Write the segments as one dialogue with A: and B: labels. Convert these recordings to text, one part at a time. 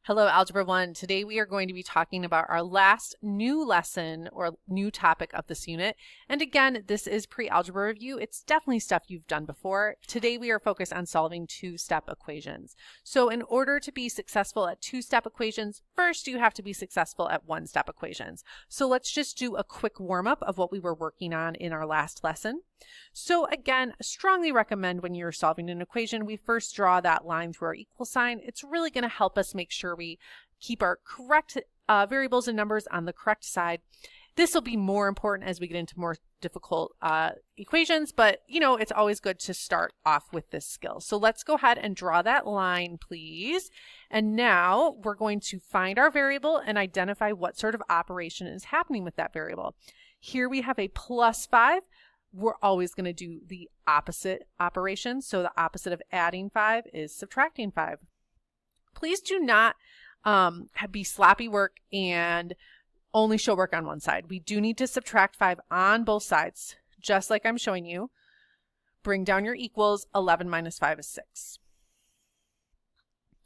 A: Hello, Algebra 1. Today we are going to be talking about our last new lesson or new topic of this unit. And again, this is pre-algebra review. It's definitely stuff you've done before. Today we are focused on solving two-step equations. So in order to be successful at two-step equations, first you have to be successful at one-step equations. So let's just do a quick warm-up of what we were working on in our last lesson. So again, strongly recommend when you're solving an equation, we first draw that line through our equal sign. It's really going to help us make sure we keep our correct variables and numbers on the correct side. This will be more important as we get into more difficult equations, but you know, it's always good to start off with this skill. So let's go ahead and draw that line, please. And now we're going to find our variable and identify what sort of operation is happening with that variable. Here we have a plus 5. We're always going to do the opposite operation. So the opposite of adding 5 is subtracting 5. Please do not be sloppy work and only show work on one side. We do need to subtract 5 on both sides, just like I'm showing you. Bring down your equals. 11 minus 5 is 6.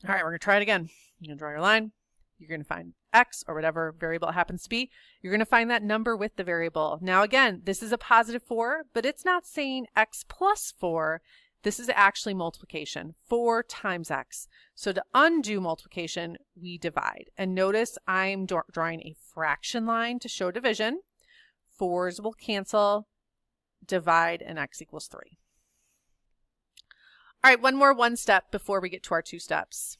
A: All right, we're going to try it again. You're going to draw your line. You're going to find x or whatever variable it happens to be. You're going to find that number with the variable. Now again, this is a positive 4, but it's not saying x plus 4. This is actually multiplication, 4 times x. So to undo multiplication, we divide. And notice I'm drawing a fraction line to show division. 4s will cancel, divide, and x equals 3. All right, one more one step before we get to our two steps.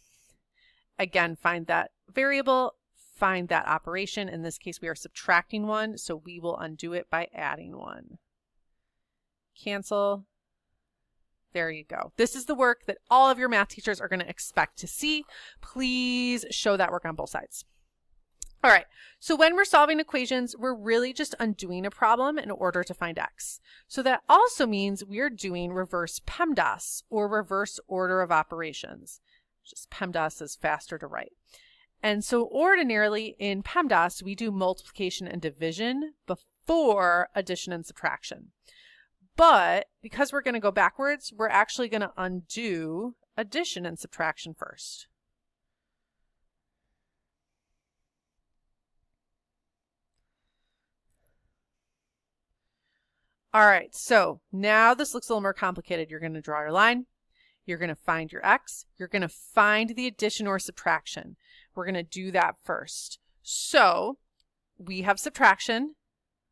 A: Again, find that variable, find that operation. In this case, we are subtracting 1, so we will undo it by adding 1. Cancel. There you go. This is the work that all of your math teachers are going to expect to see. Please show that work on both sides. All right, so when we're solving equations, we're really just undoing a problem in order to find x. So that also means we're doing reverse PEMDAS, or reverse order of operations. Just PEMDAS is faster to write. And so ordinarily in PEMDAS, we do multiplication and division before addition and subtraction. But because we're going to go backwards, we're actually going to undo addition and subtraction first. All right, so now this looks a little more complicated. You're going to draw your line. You're going to find your x. You're going to find the addition or subtraction. We're going to do that first. So we have subtraction,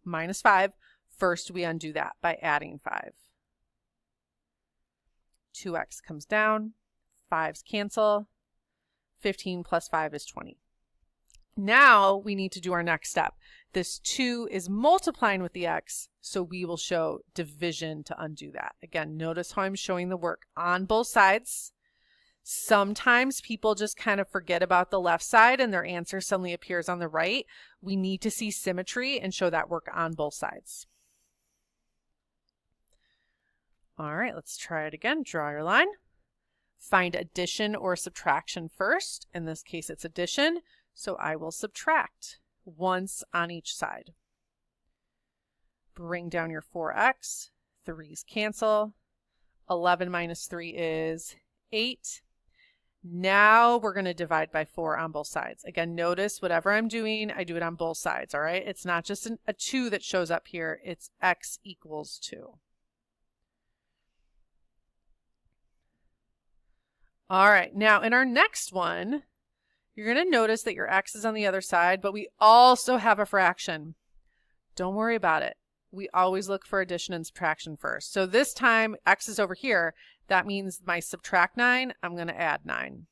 A: minus 5. First, we undo that by adding 5. 2x comes down. 5's cancel. 15 plus 5 is 20. Now we need to do our next step. This 2 is multiplying with the x, so we will show division to undo that. Again, notice how I'm showing the work on both sides. Sometimes people just kind of forget about the left side and their answer suddenly appears on the right. We need to see symmetry and show that work on both sides. All right, let's try it again. Draw your line. Find addition or subtraction first. In this case, it's addition. So I will subtract once on each side. Bring down your 4x. 3's cancel. 11 minus 3 is 8. Now we're going to divide by 4 on both sides. Again, notice whatever I'm doing, I do it on both sides, all right? It's not just a 2 that shows up here. It's x equals 2. All right, now in our next one, you're going to notice that your x is on the other side, but we also have a fraction. Don't worry about it. We always look for addition and subtraction first. So this time, x is over here. That means my subtract 9, I'm going to add 9.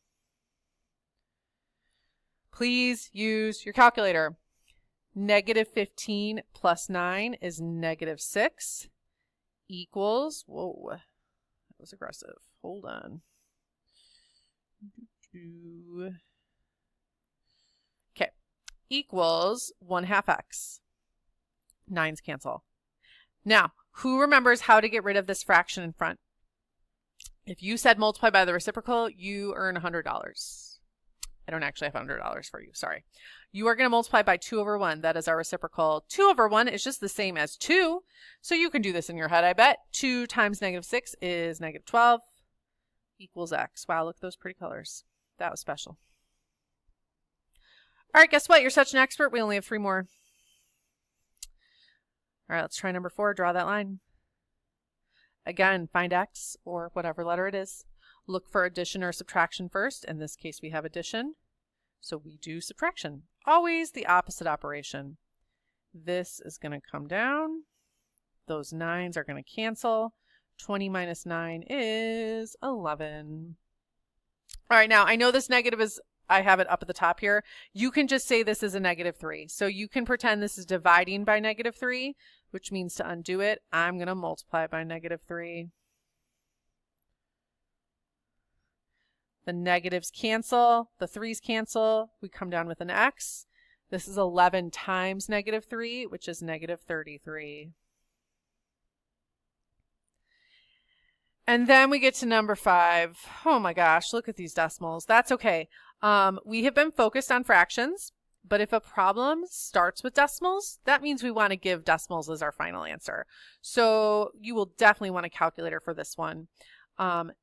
A: Please use your calculator. Negative 15 plus 9 is negative 6 equals, whoa, that was aggressive. Hold on. Okay, equals 1/2 x. 9's cancel. Now, who remembers how to get rid of this fraction in front? If you said multiply by the reciprocal, you earn $100. I don't actually have $100 for you, sorry. You are going to multiply by 2 over 1. That is our reciprocal. 2 over 1 is just the same as 2. So you can do this in your head, I bet. 2 times negative 6 is negative 12 equals x. Wow, look at those pretty colors. That was special. All right, guess what? You're such an expert. We only have 3 more. All right, let's try number 4. Draw that line. Again, find x, or whatever letter it is. Look for addition or subtraction first. In this case, we have addition, so we do subtraction. Always the opposite operation. This is going to come down. Those 9s are going to cancel. 20 minus 9 is 11. All right, now I know this negative is, I have it up at the top here. You can just say this is a -3. So you can pretend this is dividing by -3, which means to undo it, I'm going to multiply by -3. The negatives cancel, the 3's cancel, we come down with an x. This is 11 times -3, which is -33. And then we get to number 5. Oh my gosh, look at these decimals. That's okay. We have been focused on fractions, but if a problem starts with decimals, that means we want to give decimals as our final answer. So you will definitely want a calculator for this one. The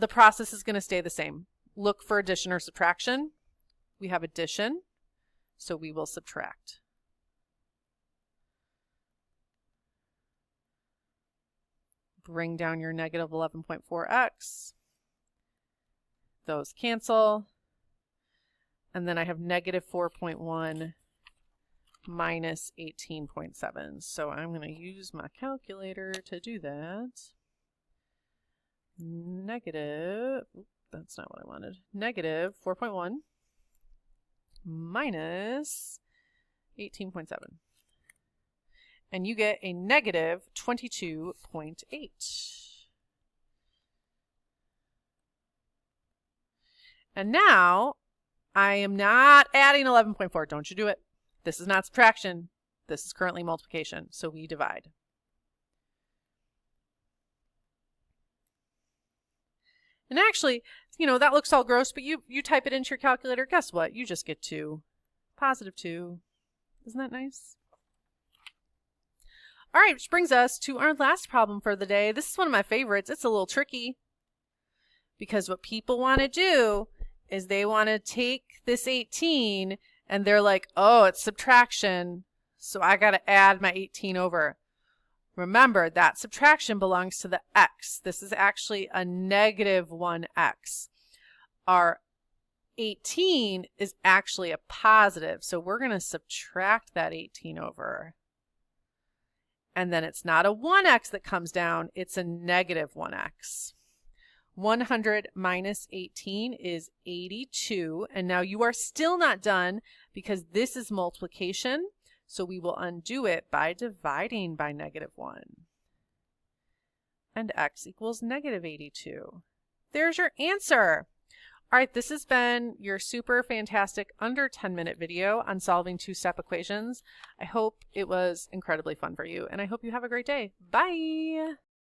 A: process is going to stay the same. Look for addition or subtraction. We have addition, so we will subtract. Bring down your -11.4x. Those cancel. And then I have -4.1 minus 18.7. So I'm going to use my calculator to do that. That's not what I wanted. -4.1 minus 18.7. And you get a -22.8. And now I am not adding 11.4. Don't you do it. This is not subtraction. This is currently multiplication. So we divide. And actually, you know, that looks all gross, but you type it into your calculator. Guess what? You just get 2. +2. Isn't that nice? All right, which brings us to our last problem for the day. This is one of my favorites. It's a little tricky because what people want to do is they want to take this 18 and they're like, oh, it's subtraction, so I got to add my 18 over. Remember, that subtraction belongs to the x. This is actually a -1x. Our 18 is actually a positive, so we're going to subtract that 18 over. And then it's not a 1x that comes down, it's a -1x. 100 minus 18 is 82. And now you are still not done because this is multiplication. So we will undo it by dividing by -1. And x equals -82. There's your answer. All right, this has been your super fantastic under 10-minute video on solving 2-step equations. I hope it was incredibly fun for you, and I hope you have a great day. Bye!